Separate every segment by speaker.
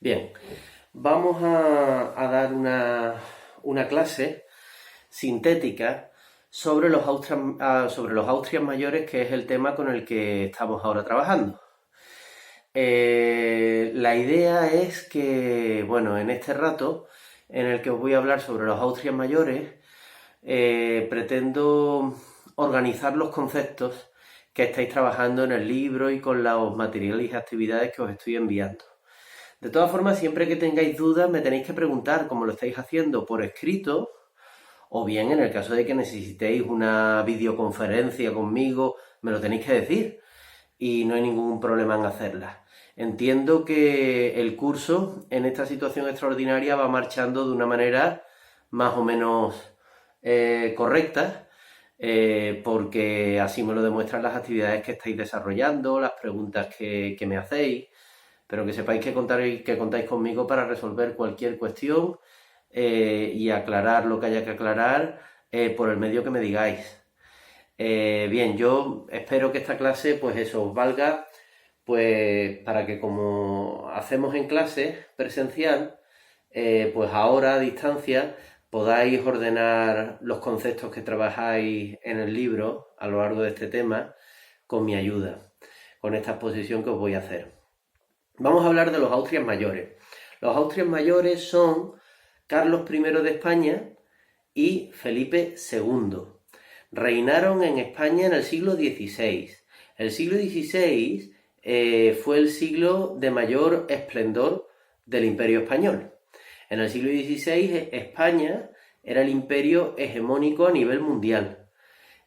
Speaker 1: Bien, vamos a dar una clase sintética sobre los Austrias mayores, que es el tema con el que estamos ahora trabajando. La idea es que, bueno, en este rato en el que os voy a hablar sobre los Austrias mayores, pretendo organizar los conceptos que estáis trabajando en el libro y con los materiales y actividades que os estoy enviando. De todas formas, siempre que tengáis dudas, me tenéis que preguntar, como lo estáis haciendo por escrito, o bien en el caso de que necesitéis una videoconferencia conmigo, me lo tenéis que decir y no hay ningún problema en hacerla. Entiendo que el curso en esta situación extraordinaria va marchando de una manera más o menos correcta, porque así me lo demuestran las actividades que estáis desarrollando, las preguntas que me hacéis, pero que sepáis que contáis conmigo para resolver cualquier cuestión y aclarar lo que haya que aclarar por el medio que me digáis. Bien, yo espero que esta clase, pues eso, os valga, pues para que como hacemos en clase presencial, pues ahora a distancia podáis ordenar los conceptos que trabajáis en el libro a lo largo de este tema con mi ayuda, con esta exposición que os voy a hacer. Vamos a hablar de los Austrias mayores. Los Austrias mayores son Carlos I de España y Felipe II. Reinaron en España en el siglo XVI. El siglo XVI fue el siglo de mayor esplendor del Imperio español. En el siglo XVI España era el imperio hegemónico a nivel mundial.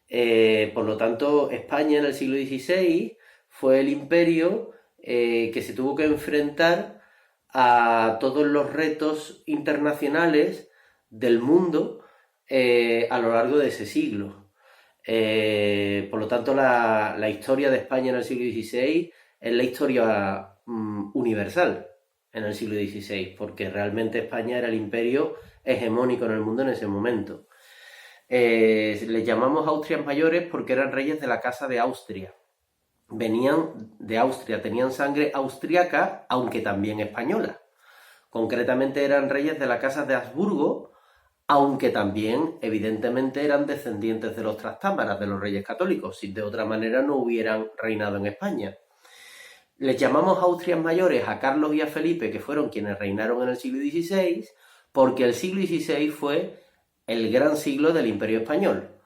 Speaker 1: Por lo tanto, España en el siglo XVI fue el imperio que se tuvo que enfrentar a todos los retos internacionales del mundo a lo largo de ese siglo. Por lo tanto, la historia de España en el siglo XVI es la historia universal en el siglo XVI, porque realmente España era el imperio hegemónico en el mundo en ese momento. Les llamamos Austrias mayores porque eran reyes de la Casa de Austria. Venían de Austria, tenían sangre austriaca, aunque también española. Concretamente eran reyes de la Casa de Habsburgo, aunque también evidentemente eran descendientes de los Trastámaras, de los reyes católicos, si de otra manera no hubieran reinado en España. Les llamamos Austrias mayores a Carlos y a Felipe, que fueron quienes reinaron en el siglo XVI, porque el siglo XVI fue el gran siglo del Imperio Español.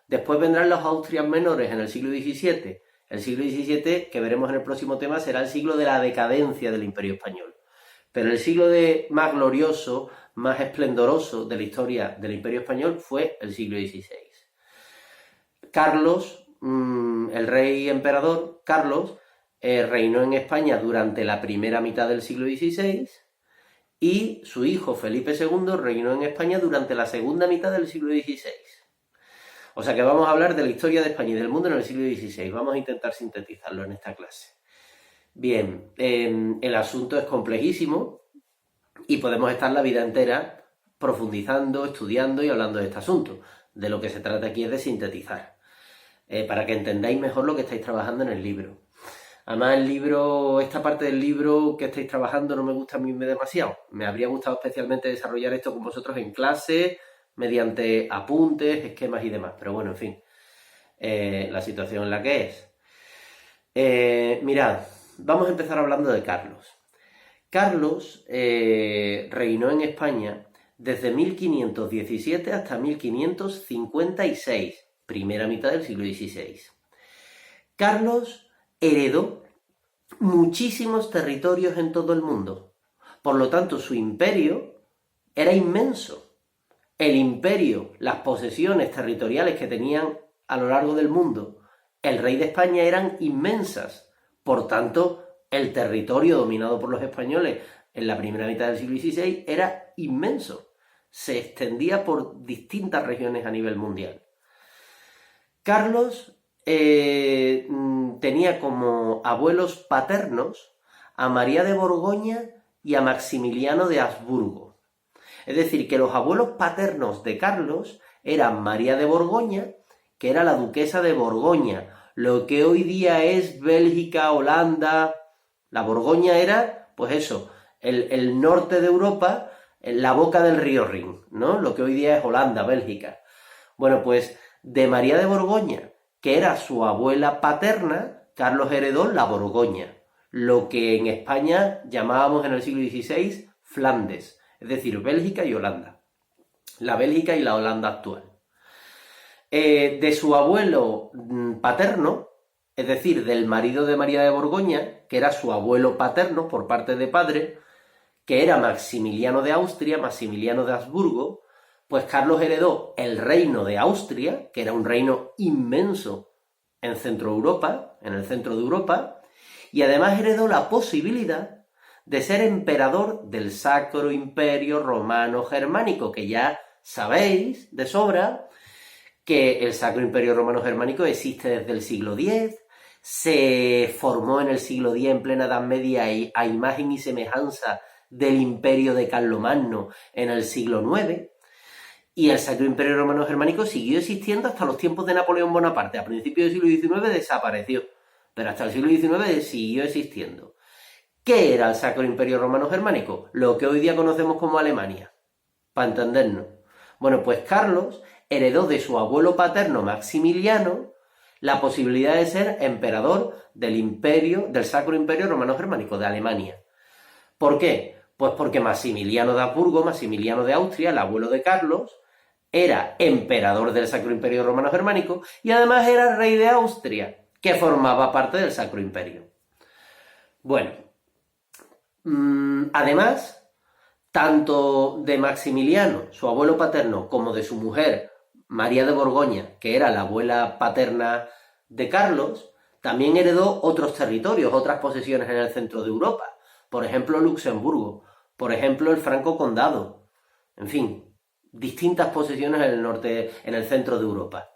Speaker 1: Después vendrán los Austrias menores en el siglo XVII. El siglo XVII, que veremos en el próximo tema, será el siglo de la decadencia del Imperio Español. Pero el siglo más glorioso, más esplendoroso de la historia del Imperio Español fue el siglo XVI. Carlos, el rey emperador Carlos, reinó en España durante la primera mitad del siglo XVI y su hijo Felipe II reinó en España durante la segunda mitad del siglo XVI. O sea que vamos a hablar de la historia de España y del mundo en el siglo XVI. Vamos a intentar sintetizarlo en esta clase. Bien, el asunto es complejísimo y podemos estar la vida entera profundizando, estudiando y hablando de este asunto. De lo que se trata aquí es de sintetizar, para que entendáis mejor lo que estáis trabajando en el libro. Además, esta parte del libro que estáis trabajando no me gusta a mí demasiado. Me habría gustado especialmente desarrollar esto con vosotros en clase, mediante apuntes, esquemas y demás. Pero bueno, en fin, la situación en la que es. Mirad, vamos a empezar hablando de Carlos. Carlos reinó en España desde 1517 hasta 1556, primera mitad del siglo XVI. Carlos heredó muchísimos territorios en todo el mundo. Por lo tanto, su imperio era inmenso. El imperio, las posesiones territoriales que tenían a lo largo del mundo el rey de España eran inmensas. Por tanto, el territorio dominado por los españoles en la primera mitad del siglo XVI era inmenso. Se extendía por distintas regiones a nivel mundial. Carlos tenía como abuelos paternos a María de Borgoña y a Maximiliano de Habsburgo. Es decir, que los abuelos paternos de Carlos eran María de Borgoña, que era la duquesa de Borgoña, lo que hoy día es Bélgica, Holanda. La Borgoña era, pues eso, el norte de Europa, la boca del río Rin, ¿no? Lo que hoy día es Holanda, Bélgica. Bueno, pues de María de Borgoña, que era su abuela paterna, Carlos heredó la Borgoña, lo que en España llamábamos en el siglo XVI Flandes, es decir, Bélgica y Holanda. La Bélgica y la Holanda actual. De su abuelo paterno, es decir, del marido de María de Borgoña, que era su abuelo paterno por parte de padre, que era Maximiliano de Austria, Maximiliano de Habsburgo, pues Carlos heredó el reino de Austria, que era un reino inmenso en Centro Europa, en el centro de Europa, y además heredó la posibilidad de ser emperador del Sacro Imperio Romano Germánico, que ya sabéis de sobra que el Sacro Imperio Romano Germánico existe desde el siglo X, se formó en el siglo X en plena Edad Media a imagen y semejanza del Imperio de Carlomagno en el siglo IX, y el Sacro Imperio Romano Germánico siguió existiendo hasta los tiempos de Napoleón Bonaparte. A principios del siglo XIX desapareció, pero hasta el siglo XIX siguió existiendo. ¿Qué era el Sacro Imperio Romano Germánico? Lo que hoy día conocemos como Alemania, para entendernos. Bueno, pues Carlos heredó de su abuelo paterno Maximiliano la posibilidad de ser emperador del Sacro Imperio Romano Germánico, de Alemania. ¿Por qué? Pues porque Maximiliano de Habsburgo, Maximiliano de Austria, el abuelo de Carlos, era emperador del Sacro Imperio Romano Germánico y además era rey de Austria, que formaba parte del Sacro Imperio. Bueno, además, tanto de Maximiliano, su abuelo paterno, como de su mujer, María de Borgoña, que era la abuela paterna de Carlos, también heredó otros territorios, otras posesiones en el centro de Europa. Por ejemplo, Luxemburgo, por ejemplo, el Franco Condado, en fin, distintas posesiones en el norte, en el centro de Europa.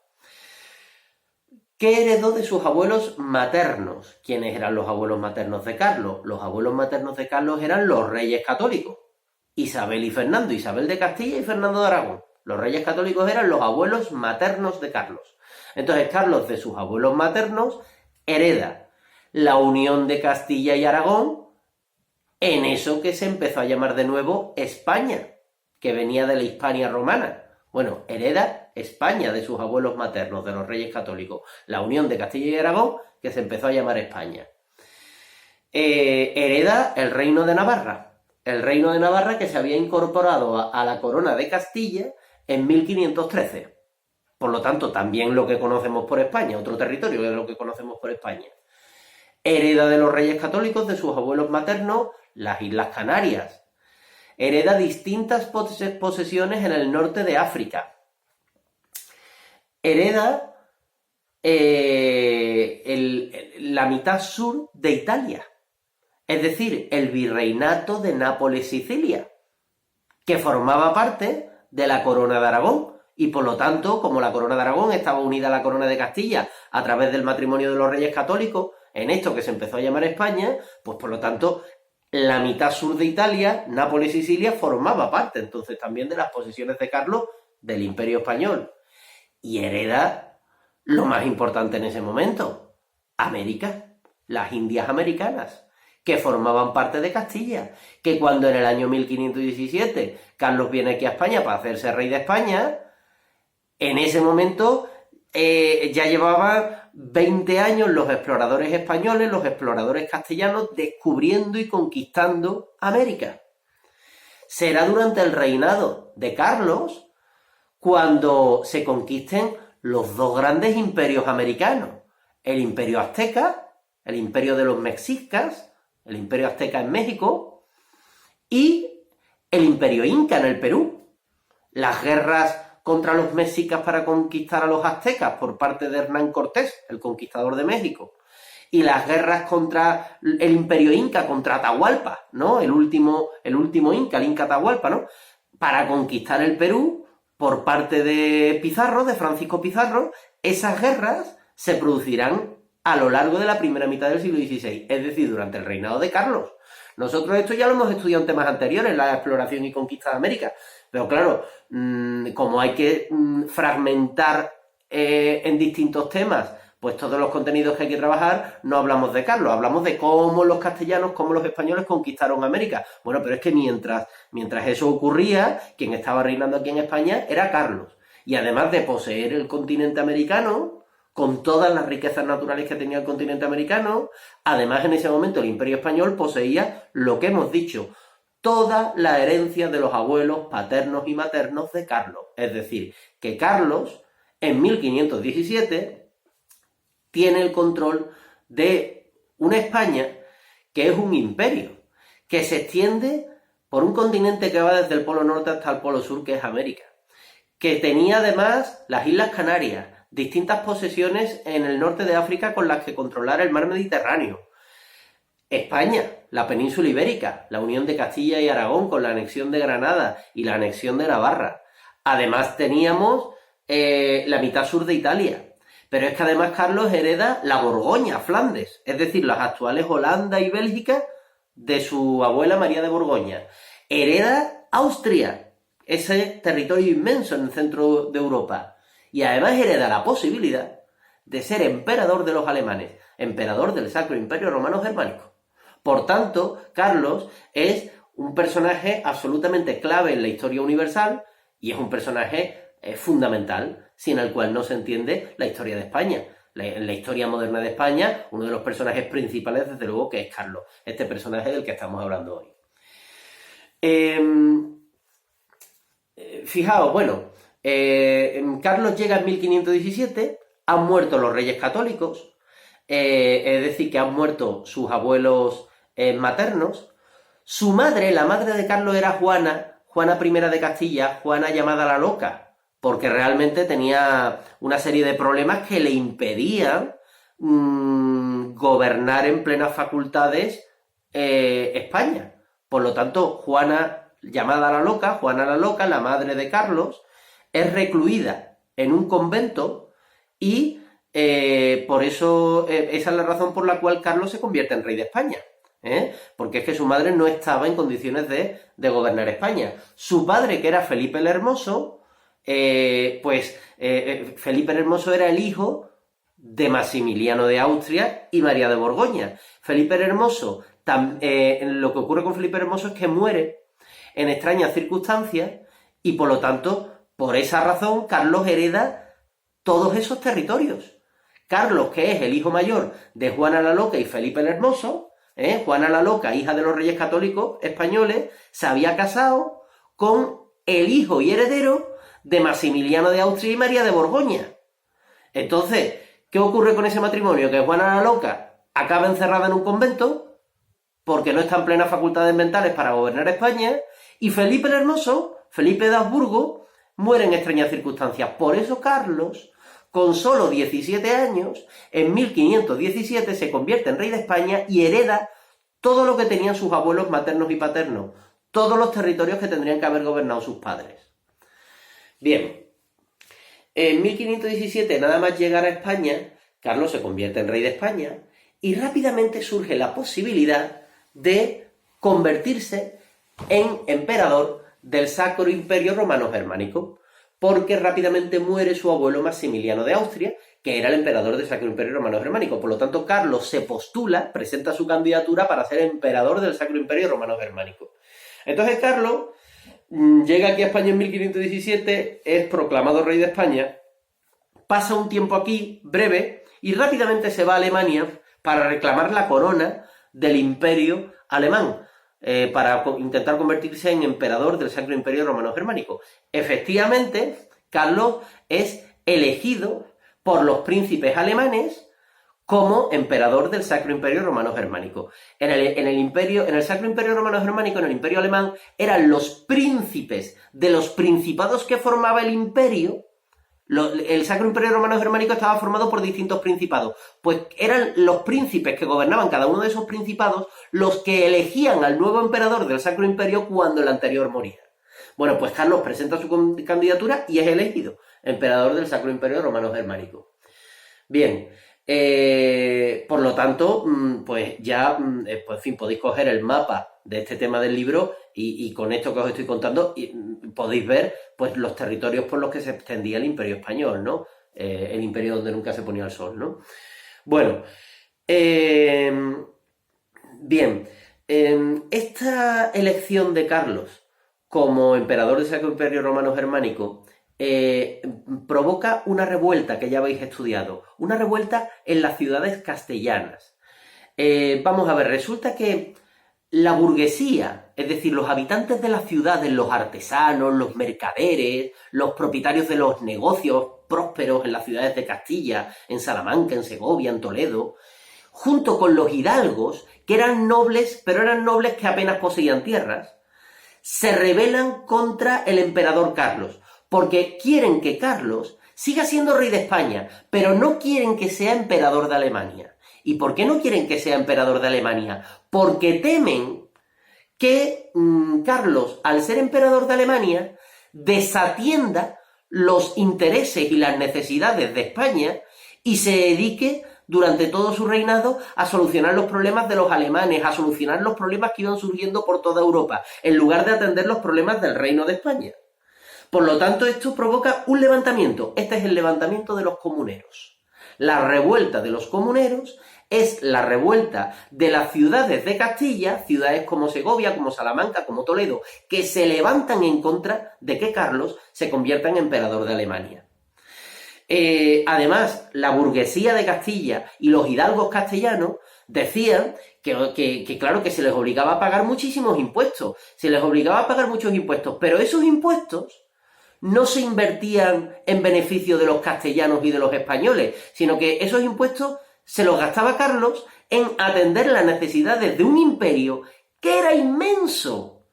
Speaker 1: ¿Qué heredó de sus abuelos maternos? ¿Quiénes eran los abuelos maternos de Carlos? Los abuelos maternos de Carlos eran los reyes católicos, Isabel y Fernando, Isabel de Castilla y Fernando de Aragón. Los reyes católicos eran los abuelos maternos de Carlos. Entonces, Carlos, de sus abuelos maternos, hereda la unión de Castilla y Aragón en eso que se empezó a llamar de nuevo España, que venía de la Hispania romana. Bueno, hereda España de sus abuelos maternos, de los reyes católicos. La unión de Castilla y Aragón, que se empezó a llamar España. Hereda el reino de Navarra. El reino de Navarra que se había incorporado a la corona de Castilla en 1513. Por lo tanto, también lo que conocemos por España, otro territorio de lo que conocemos por España. Hereda de los reyes católicos, de sus abuelos maternos, las Islas Canarias. Hereda distintas posesiones en el norte de África. Hereda la mitad sur de Italia. Es decir, el virreinato de Nápoles-Sicilia, que formaba parte de la corona de Aragón. Y por lo tanto, como la corona de Aragón estaba unida a la corona de Castilla a través del matrimonio de los reyes católicos, en esto que se empezó a llamar España, pues por lo tanto, la mitad sur de Italia, Nápoles y Sicilia, formaba parte entonces también de las posesiones de Carlos del Imperio Español. Y hereda lo más importante en ese momento, América, las Indias Americanas, que formaban parte de Castilla, que cuando en el año 1517 Carlos viene aquí a España para hacerse rey de España, en ese momento ya llevaban 20 años los exploradores españoles, los exploradores castellanos, descubriendo y conquistando América. Será durante el reinado de Carlos cuando se conquisten los dos grandes imperios americanos, el imperio azteca, el imperio de los mexicas, el imperio azteca en México, y el imperio inca en el Perú. Las guerras contra los mexicas para conquistar a los aztecas por parte de Hernán Cortés, el conquistador de México, y las guerras contra el imperio inca, contra Atahualpa, ¿no? El último inca, el inca Atahualpa, ¿no? Para conquistar el Perú por parte de Pizarro, de Francisco Pizarro. Esas guerras se producirán a lo largo de la primera mitad del siglo XVI, es decir, durante el reinado de Carlos. Nosotros esto ya lo hemos estudiado en temas anteriores, la exploración y conquista de América, pero claro, como hay que fragmentar en distintos temas, pues todos los contenidos que hay que trabajar, no hablamos de Carlos, hablamos de cómo los castellanos, cómo los españoles conquistaron América. Bueno, pero es que mientras eso ocurría, quien estaba reinando aquí en España era Carlos. Y además de poseer el continente americano, con todas las riquezas naturales que tenía el continente americano, además en ese momento el Imperio Español poseía lo que hemos dicho, toda la herencia de los abuelos paternos y maternos de Carlos. Es decir, que Carlos, en 1517, tiene el control de una España que es un imperio, que se extiende por un continente que va desde el Polo Norte hasta el Polo Sur, que es América, que tenía además las Islas Canarias, distintas posesiones en el norte de África con las que controlar el mar Mediterráneo. España, la península ibérica, la unión de Castilla y Aragón con la anexión de Granada y la anexión de Navarra. Además teníamos la mitad sur de Italia. Pero es que además Carlos hereda la Borgoña, Flandes, es decir, las actuales Holanda y Bélgica de su abuela María de Borgoña. Hereda Austria, ese territorio inmenso en el centro de Europa. Y además hereda la posibilidad de ser emperador de los alemanes, emperador del Sacro Imperio Romano Germánico. Por tanto, Carlos es un personaje absolutamente clave en la historia universal y es un personaje fundamental, sin el cual no se entiende la historia de España. En la historia moderna de España, uno de los personajes principales, desde luego, que es Carlos, este personaje del que estamos hablando hoy. Fijaos, bueno, Carlos llega en 1517, han muerto los reyes católicos, es decir, que han muerto sus abuelos maternos. Su madre, la madre de Carlos, era Juana I de Castilla, Juana llamada la Loca, porque realmente tenía una serie de problemas que le impedían gobernar en plenas facultades España. Por lo tanto, Juana llamada la Loca, Juana la Loca, la madre de Carlos, es recluida en un convento y por eso esa es la razón por la cual Carlos se convierte en rey de España. Porque es que su madre no estaba en condiciones de gobernar España. Su padre, que era Felipe el Hermoso, Felipe el Hermoso era el hijo de Maximiliano de Austria y María de Borgoña. Felipe el Hermoso, lo que ocurre con Felipe el Hermoso es que muere en extrañas circunstancias y por lo tanto, por esa razón, Carlos hereda todos esos territorios. Carlos, que es el hijo mayor de Juana la Loca y Felipe el Hermoso, Juana la Loca, hija de los reyes católicos españoles, se había casado con el hijo y heredero de Maximiliano de Austria y María de Borgoña. Entonces, ¿qué ocurre con ese matrimonio? Que Juana la Loca acaba encerrada en un convento porque no está en plenas facultades mentales para gobernar España, y Felipe el Hermoso, Felipe de Habsburgo, muere en extrañas circunstancias. Por eso Carlos, con solo 17 años, en 1517 se convierte en rey de España y hereda todo lo que tenían sus abuelos maternos y paternos, todos los territorios que tendrían que haber gobernado sus padres. Bien, en 1517, nada más llegar a España, Carlos se convierte en rey de España y rápidamente surge la posibilidad de convertirse en emperador del Sacro Imperio Romano Germánico, porque rápidamente muere su abuelo Maximiliano de Austria, que era el emperador del Sacro Imperio Romano Germánico. Por lo tanto, Carlos se postula, presenta su candidatura para ser emperador del Sacro Imperio Romano Germánico. Entonces Carlos llega aquí a España en 1517, es proclamado rey de España, pasa un tiempo aquí, breve, y rápidamente se va a Alemania para reclamar la corona del Imperio alemán, para intentar convertirse en emperador del Sacro Imperio Romano Germánico. Efectivamente, Carlos es elegido por los príncipes alemanes como emperador del Sacro Imperio Romano Germánico. En el Sacro Imperio Romano Germánico, en el Imperio Alemán, eran los príncipes de los principados que formaba el imperio. El Sacro Imperio Romano Germánico estaba formado por distintos principados. Pues eran los príncipes que gobernaban cada uno de esos principados los que elegían al nuevo emperador del Sacro Imperio cuando el anterior moría. Bueno, pues Carlos presenta su candidatura y es elegido emperador del Sacro Imperio Romano Germánico. Bien, por lo tanto, pues ya, pues en fin, podéis coger el mapa de este tema del libro y con esto que os estoy contando podéis ver pues los territorios por los que se extendía el Imperio Español, ¿no? el imperio donde nunca se ponía el sol, ¿no? Bueno, bien, esta elección de Carlos como emperador del Sacro Imperio Romano Germánico provoca una revuelta que ya habéis estudiado, una revuelta en las ciudades castellanas. Vamos a ver, resulta que la burguesía, es decir, los habitantes de las ciudades, los artesanos, los mercaderes, los propietarios de los negocios prósperos en las ciudades de Castilla, en Salamanca, en Segovia, en Toledo, junto con los hidalgos, que eran nobles, pero eran nobles que apenas poseían tierras, se rebelan contra el emperador Carlos, porque quieren que Carlos siga siendo rey de España, pero no quieren que sea emperador de Alemania. ¿Y por qué no quieren que sea emperador de Alemania? Porque temen que Carlos, al ser emperador de Alemania, desatienda los intereses y las necesidades de España y se dedique durante todo su reinado a solucionar los problemas de los alemanes, a solucionar los problemas que iban surgiendo por toda Europa, en lugar de atender los problemas del Reino de España. Por lo tanto, esto provoca un levantamiento. Este es el levantamiento de los comuneros. La revuelta de los comuneros es la revuelta de las ciudades de Castilla, ciudades como Segovia, como Salamanca, como Toledo, que se levantan en contra de que Carlos se convierta en emperador de Alemania. Además, la burguesía de Castilla y los hidalgos castellanos decían que claro, que se les obligaba a pagar muchísimos impuestos, se les obligaba a pagar muchos impuestos, pero esos impuestos no se invertían en beneficio de los castellanos y de los españoles, sino que esos impuestos se los gastaba Carlos en atender las necesidades de un imperio que era inmenso,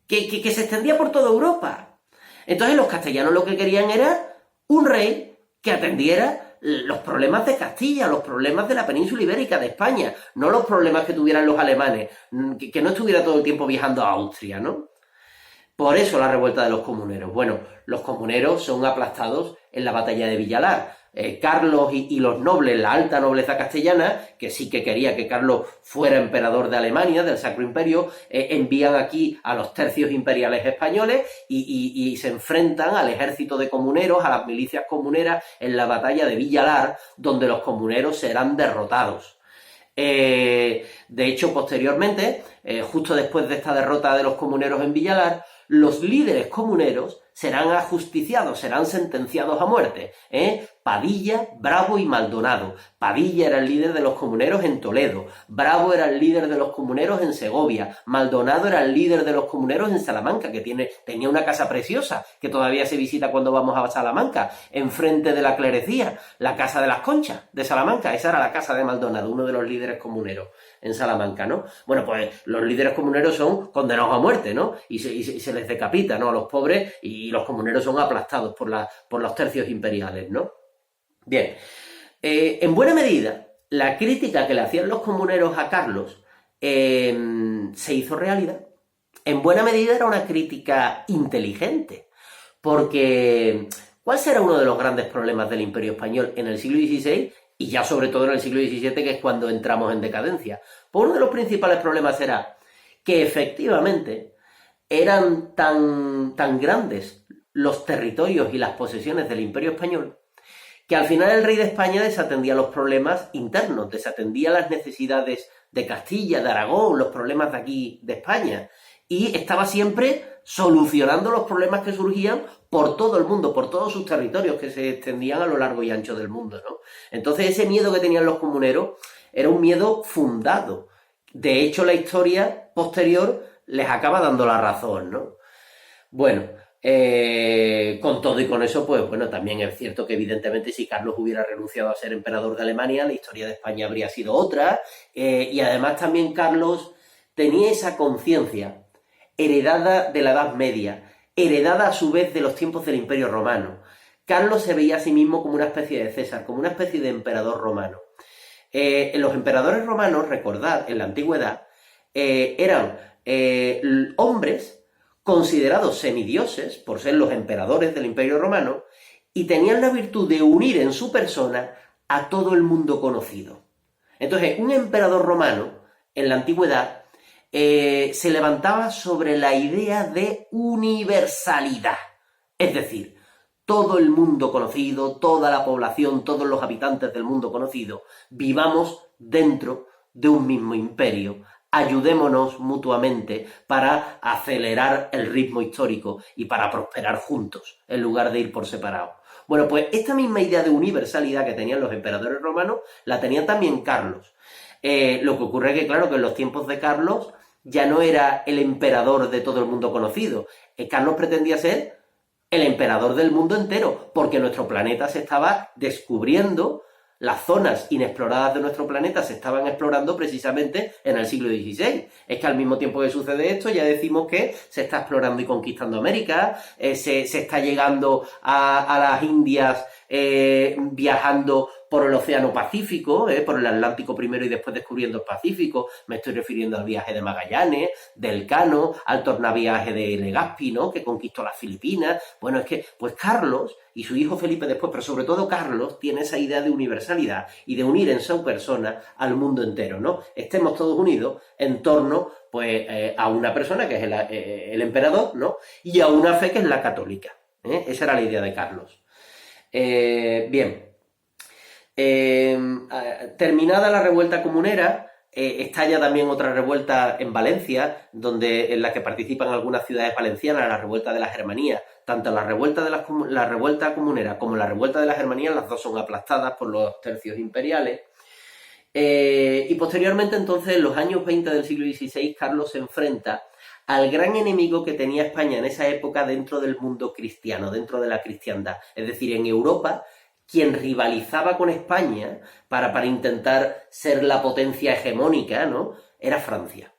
Speaker 1: que se extendía por toda Europa. Entonces los castellanos lo que querían era un rey que atendiera los problemas de Castilla, los problemas de la península ibérica, de España, no los problemas que tuvieran los alemanes, que no estuviera todo el tiempo viajando a Austria, ¿no? Por eso la revuelta de los comuneros. Bueno, los comuneros son aplastados en la batalla de Villalar. Carlos y los nobles, la alta nobleza castellana, que sí que quería que Carlos fuera emperador de Alemania, del Sacro Imperio, envían aquí a los tercios imperiales españoles y se enfrentan al ejército de comuneros, a las milicias comuneras en la batalla de Villalar, donde los comuneros serán derrotados. De hecho, posteriormente, justo después de esta derrota de los comuneros en Villalar, los líderes comuneros serán ajusticiados, serán sentenciados a muerte. Padilla, Bravo y Maldonado. Padilla era el líder de los comuneros en Toledo. Bravo era el líder de los comuneros en Segovia. Maldonado era el líder de los comuneros en Salamanca, que tenía una casa preciosa, que todavía se visita cuando vamos a Salamanca, enfrente de la clerecía, la Casa de las Conchas de Salamanca. Esa era la casa de Maldonado, uno de los líderes comuneros en Salamanca, ¿no? Bueno, pues los líderes comuneros son condenados a muerte, ¿no? Y se les decapita, ¿no? A los pobres, y los comuneros son aplastados por los tercios imperiales, ¿no? Bien, en buena medida, la crítica que le hacían los comuneros a Carlos se hizo realidad. En buena medida era una crítica inteligente, porque ¿cuál será uno de los grandes problemas del Imperio Español en el siglo XVI? Y ya sobre todo en el siglo XVII, que es cuando entramos en decadencia. Pues uno de los principales problemas era que efectivamente eran tan grandes los territorios y las posesiones del Imperio Español, que al final el rey de España desatendía los problemas internos, desatendía las necesidades de Castilla, de Aragón, los problemas de aquí, de España, y estaba siempre solucionando los problemas que surgían por todo el mundo, por todos sus territorios que se extendían a lo largo y ancho del mundo, ¿no? Entonces ese miedo que tenían los comuneros era un miedo fundado. De hecho, la historia posterior les acaba dando la razón, ¿no? Bueno, con todo y con eso, pues bueno, también es cierto que evidentemente si Carlos hubiera renunciado a ser emperador de Alemania, la historia de España habría sido otra, y además también Carlos tenía esa conciencia heredada de la Edad Media, heredada a su vez de los tiempos del Imperio Romano. Carlos se veía a sí mismo como una especie de César, como una especie de emperador romano. Los emperadores romanos, recordad, en la antigüedad, eran hombres considerados semidioses por ser los emperadores del Imperio Romano y tenían la virtud de unir en su persona a todo el mundo conocido. Entonces, un emperador romano, en la antigüedad, se levantaba sobre la idea de universalidad. Es decir, todo el mundo conocido, toda la población, todos los habitantes del mundo conocido, vivamos dentro de un mismo imperio. Ayudémonos mutuamente para acelerar el ritmo histórico y para prosperar juntos, en lugar de ir por separado. Bueno, pues esta misma idea de universalidad que tenían los emperadores romanos, la tenía también Carlos. Lo que ocurre es que, claro, que en los tiempos de Carlos ya no era el emperador de todo el mundo conocido. Carlos pretendía ser el emperador del mundo entero, porque nuestro planeta se estaba descubriendo, las zonas inexploradas de nuestro planeta se estaban explorando precisamente en el siglo XVI. Es que al mismo tiempo que sucede esto, ya decimos que se está explorando y conquistando América, se está llegando a las Indias viajando por el Océano Pacífico, por el Atlántico primero y después descubriendo el Pacífico. Me estoy refiriendo al viaje de Magallanes, de Elcano, al tornaviaje de Legazpi, ¿no?, que conquistó las Filipinas. Bueno, es que pues Carlos y su hijo Felipe después, pero sobre todo Carlos, tiene esa idea de universalidad y de unir en su persona al mundo entero, ¿no? Estemos todos unidos en torno pues a una persona que es el emperador, ¿no?, y a una fe que es la católica. Esa era la idea de Carlos. Bien. Terminada la revuelta comunera, estalla también otra revuelta en Valencia, en la que participan algunas ciudades valencianas, la revuelta de la Germanía. Tanto la revuelta comunera como la revuelta de la Germanía, las dos son aplastadas por los tercios imperiales. Y posteriormente, entonces, en los años 20 del siglo XVI, Carlos se enfrenta al gran enemigo que tenía España en esa época dentro del mundo cristiano, dentro de la cristiandad. Es decir, en Europa, quien rivalizaba con España para intentar ser la potencia hegemónica, ¿no?, era Francia.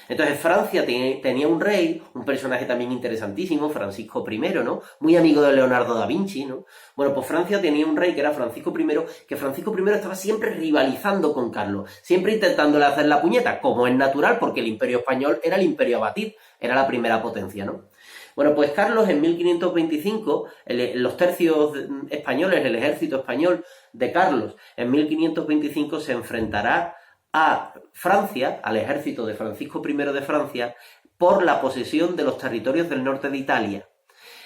Speaker 1: Entonces Francia tenía un rey, un personaje también interesantísimo, Francisco I, ¿no?, muy amigo de Leonardo da Vinci, ¿no? Bueno, pues Francia tenía un rey que era Francisco I, que Francisco I estaba siempre rivalizando con Carlos, siempre intentándole hacer la puñeta, como es natural, porque el Imperio Español era el imperio a batir, era la primera potencia, ¿no? Bueno, pues Carlos en 1525, los tercios españoles, el ejército español de Carlos, en 1525 se enfrentará a Francia, al ejército de Francisco I de Francia, por la posesión de los territorios del norte de Italia.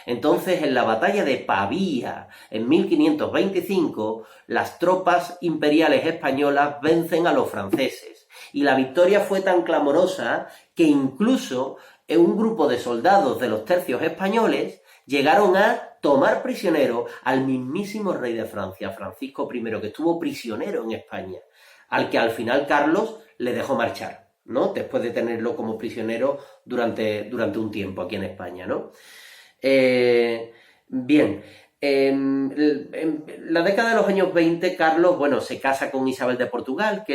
Speaker 1: Entonces, en la batalla de Pavía, en 1525, las tropas imperiales españolas vencen a los franceses. Y la victoria fue tan clamorosa que incluso un grupo de soldados de los tercios españoles llegaron a tomar prisionero al mismísimo rey de Francia, Francisco I, que estuvo prisionero en España, al que al final Carlos le dejó marchar, ¿no?, después de tenerlo como prisionero durante un tiempo aquí en España, ¿no? Bien, en la década de los años 20, Carlos, bueno, se casa con Isabel de Portugal, que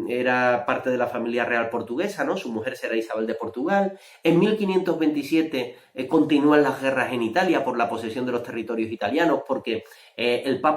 Speaker 1: era parte de la familia real portuguesa, ¿no? Su mujer será Isabel de Portugal. En 1527 continúan las guerras en Italia por la posesión de los territorios italianos, porque el Papa